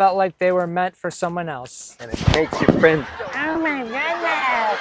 felt like they were meant for someone else. And it makes your friends go, Oh my goodness!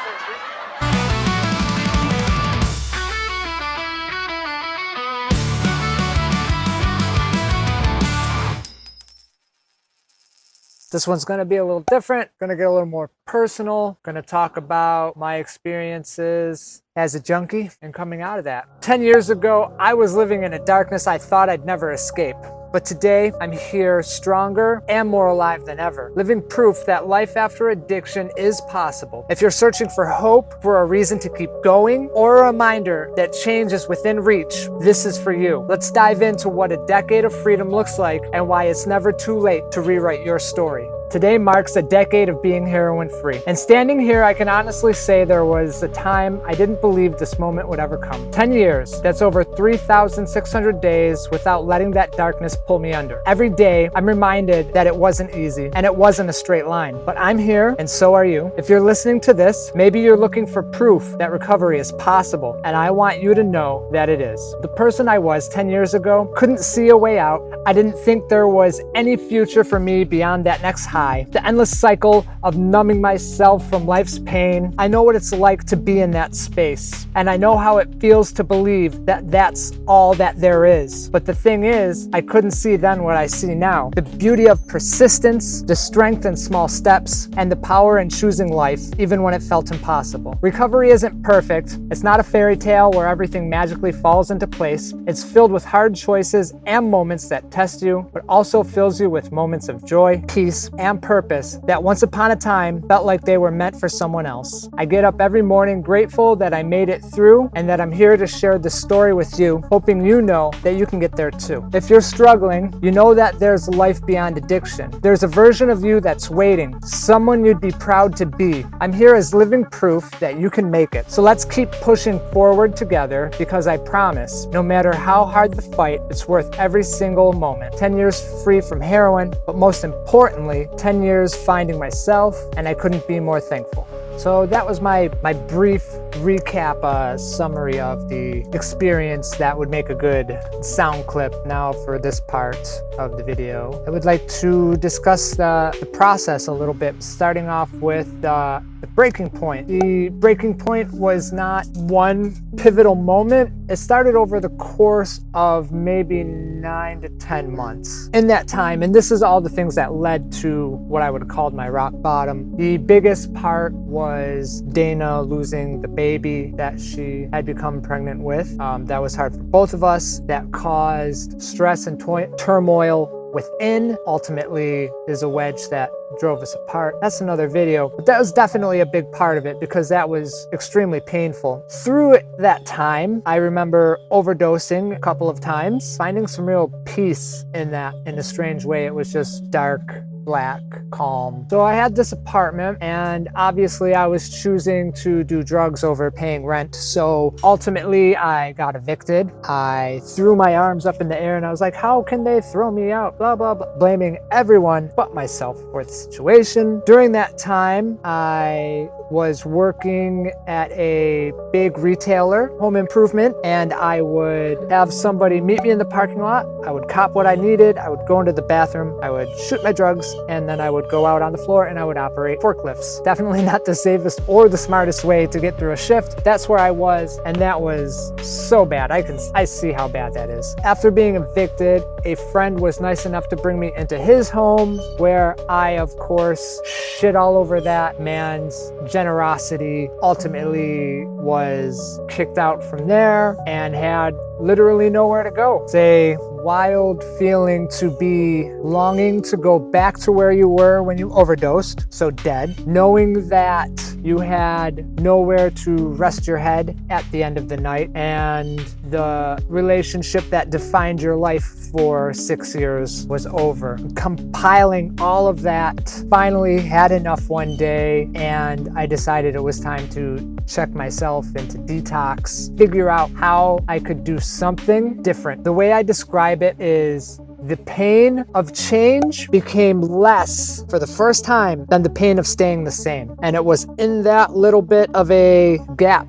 This one's gonna be a little different, gonna get a little more personal, gonna talk about my experiences as a junkie and coming out of that. 10 years ago, I was living in a darkness I thought I'd never escape. But today, I'm here stronger and more alive than ever, living proof that life after addiction is possible. If you're searching for hope, for a reason to keep going, or a reminder that change is within reach, this is for you. Let's dive into what a decade of freedom looks like and why it's never too late to rewrite your story. Today marks a decade of being heroin-free. And standing here, I can honestly say there was a time I didn't believe this moment would ever come. 10 years, that's over 3,600 days without letting that darkness pull me under. Every day, I'm reminded that it wasn't easy and it wasn't a straight line. But I'm here, and so are you. If you're listening to this, maybe you're looking for proof that recovery is possible, and I want you to know that it is. The person I was 10 years ago couldn't see a way out. I didn't think there was any future for me beyond that next high. The endless cycle of numbing myself from life's pain. I know what it's like to be in that space, and I know how it feels to believe that that's all that there is. But the thing is, I couldn't see then what I see now. The beauty of persistence, the strength in small steps, and the power in choosing life, even when it felt impossible. Recovery isn't perfect. It's not a fairy tale where everything magically falls into place. It's filled with hard choices and moments that test you, but also fills you with moments of joy, peace, and purpose that once upon a time felt like they were meant for someone else. I get up every morning grateful that I made it through and that I'm here to share this story with you, hoping you know that you can get there too. If you're struggling, you know that there's life beyond addiction. There's a version of you that's waiting, someone you'd be proud to be. I'm here as living proof that you can make it. So let's keep pushing forward together, because I promise, no matter how hard the fight, it's worth every single moment. 10 years free from heroin, but most importantly, 10 years finding myself, and I couldn't be more thankful. So that was my brief recap, summary of the experience that would make a good sound clip. Now for this part of the video, I would like to discuss the process a little bit, starting off with the breaking point. The breaking point was not one pivotal moment. It started over the course of maybe 9 to 10 months. In that time, and this is all the things that led to what I would have called my rock bottom. The biggest part was Dana losing the baby that she had become pregnant with. That was hard for both of us. That caused stress and turmoil within. Ultimately is a wedge that drove us apart. That's another video, but that was definitely a big part of it because that was extremely painful. Through that time, I remember overdosing a couple of times, finding some real peace in that in a strange way. It was just dark, black, calm. So I had this apartment, and obviously I was choosing to do drugs over paying rent. So ultimately I got evicted. I threw my arms up in the air and I was like, how can they throw me out? Blah, blah, blah. Blaming everyone but myself for the situation. During that time, I was working at a big retailer, home improvement, and I would have somebody meet me in the parking lot. I would cop what I needed. I would go into the bathroom. I would shoot my drugs, and then I would go out on the floor and I would operate forklifts. Definitely not the safest or the smartest way to get through a shift. That's where I was, and that was so bad. I see how bad that is. After being evicted, a friend was nice enough to bring me into his home, where I, of course, shit all over that man's generosity. Ultimately was kicked out from there and had literally nowhere to go. It's a wild feeling to be longing to go back to where you were when you overdosed, so dead, knowing that you had nowhere to rest your head at the end of the night, and the relationship that defined your life for 6 years was over. Compiling all of that, finally had enough one day, and I decided it was time to check myself into detox, figure out how I could do something different. The way I describe it is the pain of change became less for the first time than the pain of staying the same. And it was in that little bit of a gap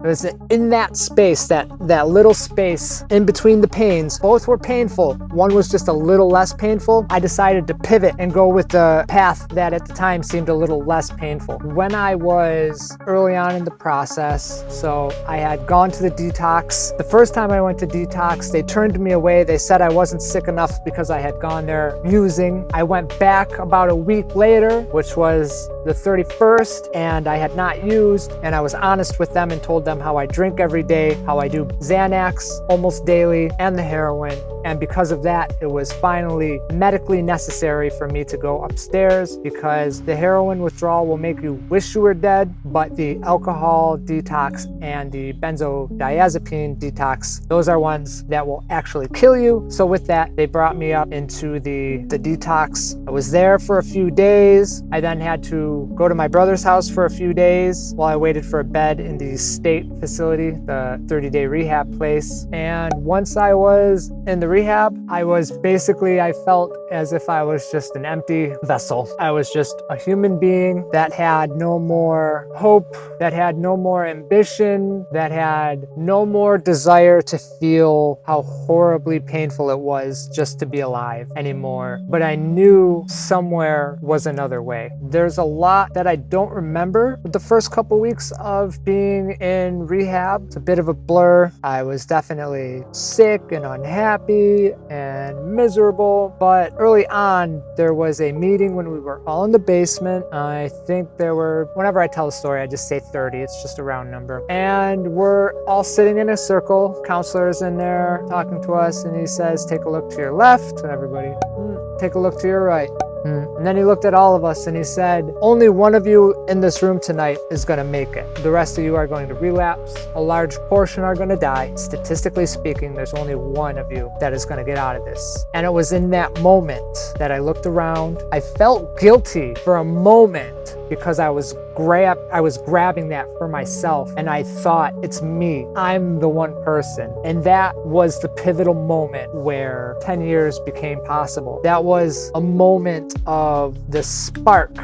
It was in that space, that little space in between the pains. Both were painful. One was just a little less painful. I decided to pivot and go with the path that at the time seemed a little less painful. When I was early on in the process, so I had gone to the detox. The first time I went to detox, they turned me away. They said I wasn't sick enough because I had gone there using. I went back about a week later, which was the 31st, and I had not used, and I was honest with them and told them how I drink every day, how I do Xanax almost daily, and the heroin. And because of that, it was finally medically necessary for me to go upstairs, because the heroin withdrawal will make you wish you were dead, but the alcohol detox and the benzodiazepine detox, those are ones that will actually kill you. So with that, they brought me up into the detox. I was there for a few days. I then had to go to my brother's house for a few days while I waited for a bed in the state facility, the 30-day rehab place. And once I was in the rehab, I felt as if I was just an empty vessel. I was just a human being that had no more hope, that had no more ambition, that had no more desire to feel how horribly painful it was just to be alive anymore. But I knew somewhere was another way. There's a lot that I don't remember with the first couple weeks of being in rehab. It's a bit of a blur. I was definitely sick and unhappy and miserable, but early on there was a meeting when we were all in the basement. I think there were, whenever I tell a story I just say 30, it's just a round number, and we're all sitting in a circle. Counselor's in there talking to us, and he says, take a look to your left, and everybody, take a look to your right. And then he looked at all of us and he said, only one of you in this room tonight is going to make it. The rest of you are going to relapse. A large portion are going to die. Statistically speaking, there's only one of you that is going to get out of this. And it was in that moment that I looked around. I felt guilty for a moment because I was grabbing that for myself, and I thought, it's me. I'm the one person. And that was the pivotal moment where 10 years became possible. That was a moment of the spark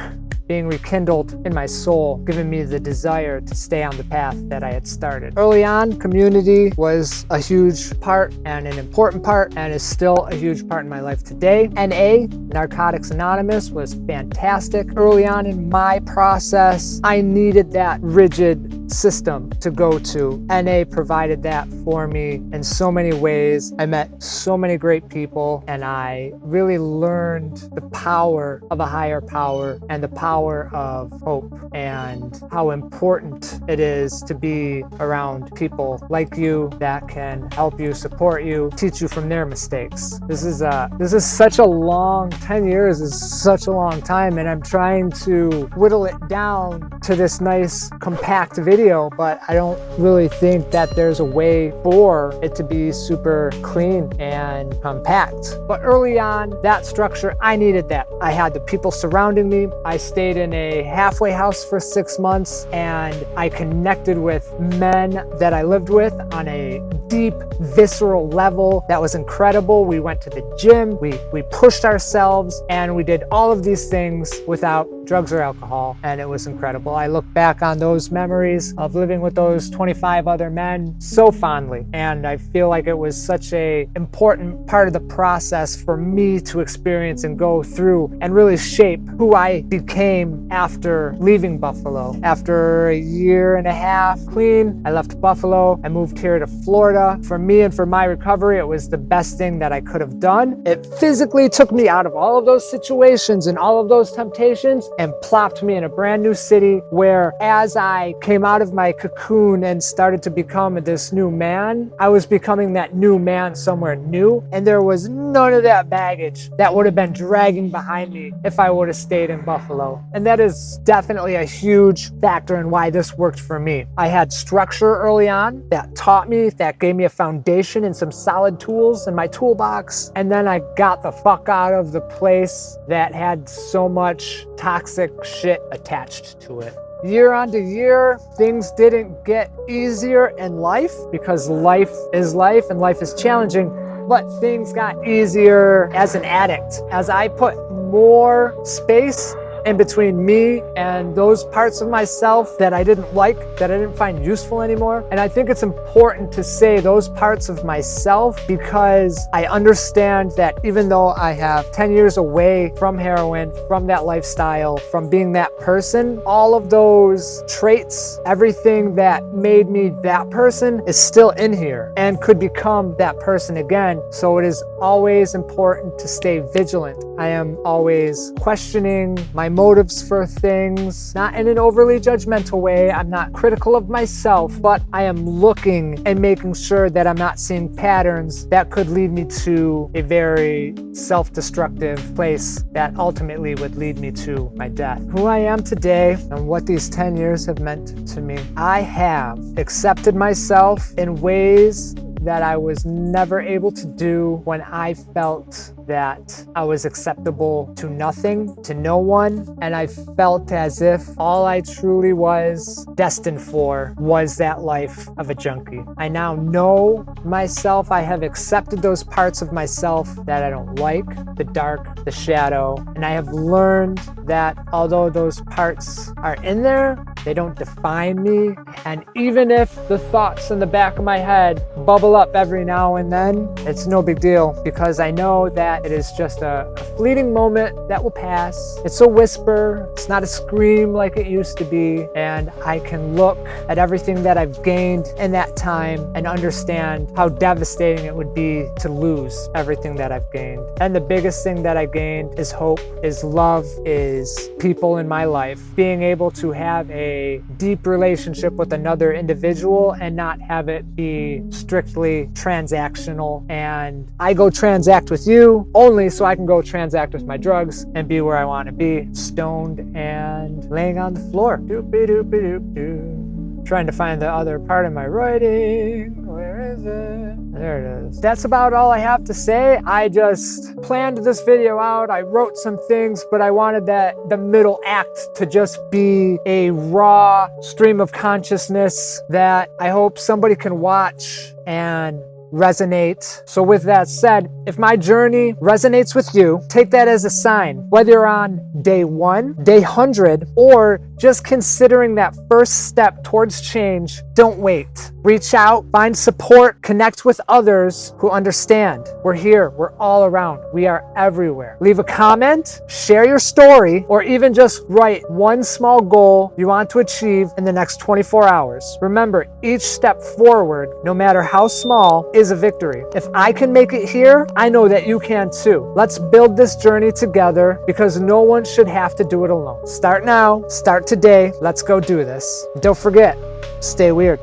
being rekindled in my soul, giving me the desire to stay on the path that I had started. Early on, community was a huge part and an important part, and is still a huge part in my life today. NA, Narcotics Anonymous, was fantastic. Early on in my process, I needed that rigid system to go to. NA provided that for me in so many ways. I met so many great people, and I really learned the power of a higher power and the power of hope, and how important it is to be around people like you that can help you, support you, teach you from their mistakes. This is such a long, 10 years is such a long time, and I'm trying to whittle it down to this nice compact video, but I don't really think that there's a way for it to be super clean and compact. But early on, that structure, I needed that. I had the people surrounding me. I stayed in a halfway house for 6 months, and I connected with men that I lived with on a deep, visceral level that was incredible. We went to the gym, we pushed ourselves, and we did all of these things without drugs or alcohol, and it was incredible. I look back on those memories of living with those 25 other men so fondly, and I feel like it was such a important part of the process for me to experience and go through and really shape who I became after leaving Buffalo. After a year and a half clean, I left Buffalo. I moved here to Florida. For me and for my recovery, it was the best thing that I could have done. It physically took me out of all of those situations and all of those temptations and plopped me in a brand new city where, as I came out of my cocoon and started to become this new man, I was becoming that new man somewhere new, and there was none of that baggage that would have been dragging behind me if I would have stayed in Buffalo. And that is definitely a huge factor in why this worked for me. I had structure early on that taught me, that gave me a foundation and some solid tools in my toolbox, and then I got the fuck out of the place that had so much toxic shit attached to it. Year on to year, things didn't get easier in life, because life is life and life is challenging, but things got easier as an addict. As I put more space in between me and those parts of myself that I didn't like, that I didn't find useful anymore. And I think it's important to say those parts of myself because I understand that even though I have 10 years away from heroin, from that lifestyle, from being that person, all of those traits, everything that made me that person is still in here and could become that person again. So it is always important to stay vigilant. I am always questioning my motives for things, not in an overly judgmental way. I'm not critical of myself, but I am looking and making sure that I'm not seeing patterns that could lead me to a very self-destructive place that ultimately would lead me to my death. Who I am today and what these 10 years have meant to me. I have accepted myself in ways that I was never able to do when I felt that I was acceptable to nothing, to no one, and I felt as if all I truly was destined for was that life of a junkie. I now know myself. I have accepted those parts of myself that I don't like, the dark, the shadow, and I have learned that although those parts are in there, they don't define me. And even if the thoughts in the back of my head bubble up every now and then, it's no big deal because I know that it is just a fleeting moment that will pass. It's a whisper. It's not a scream like it used to be. And I can look at everything that I've gained in that time and understand how devastating it would be to lose everything that I've gained. And the biggest thing that I gained is hope, is love, is people in my life. Being able to have a deep relationship with another individual and not have it be strictly transactional. And I go transact with you only so I can go transact with my drugs and be where I want to be, stoned and laying on the floor. Doopy-doopy-doop-doo. Trying to find the other part of my writing. Where is it? There it is. That's about all I have to say. I just planned this video out. I wrote some things, but I wanted the middle act to just be a raw stream of consciousness that I hope somebody can watch and resonate. So with that said, if my journey resonates with you, take that as a sign. Whether you're on day 1, day 100, or just considering that first step towards change, don't wait. Reach out, find support, connect with others who understand. We're here, we're all around, we are everywhere. Leave a comment, share your story, or even just write one small goal you want to achieve in the next 24 hours. Remember, each step forward, no matter how small, is a victory. If I can make it here, I know that you can too. Let's build this journey together because no one should have to do it alone. Start now, start today. Let's go do this. Don't forget, stay weird.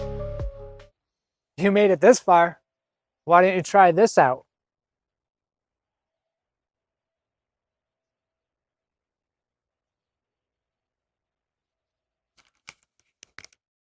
You made it this far. Why don't you try this out?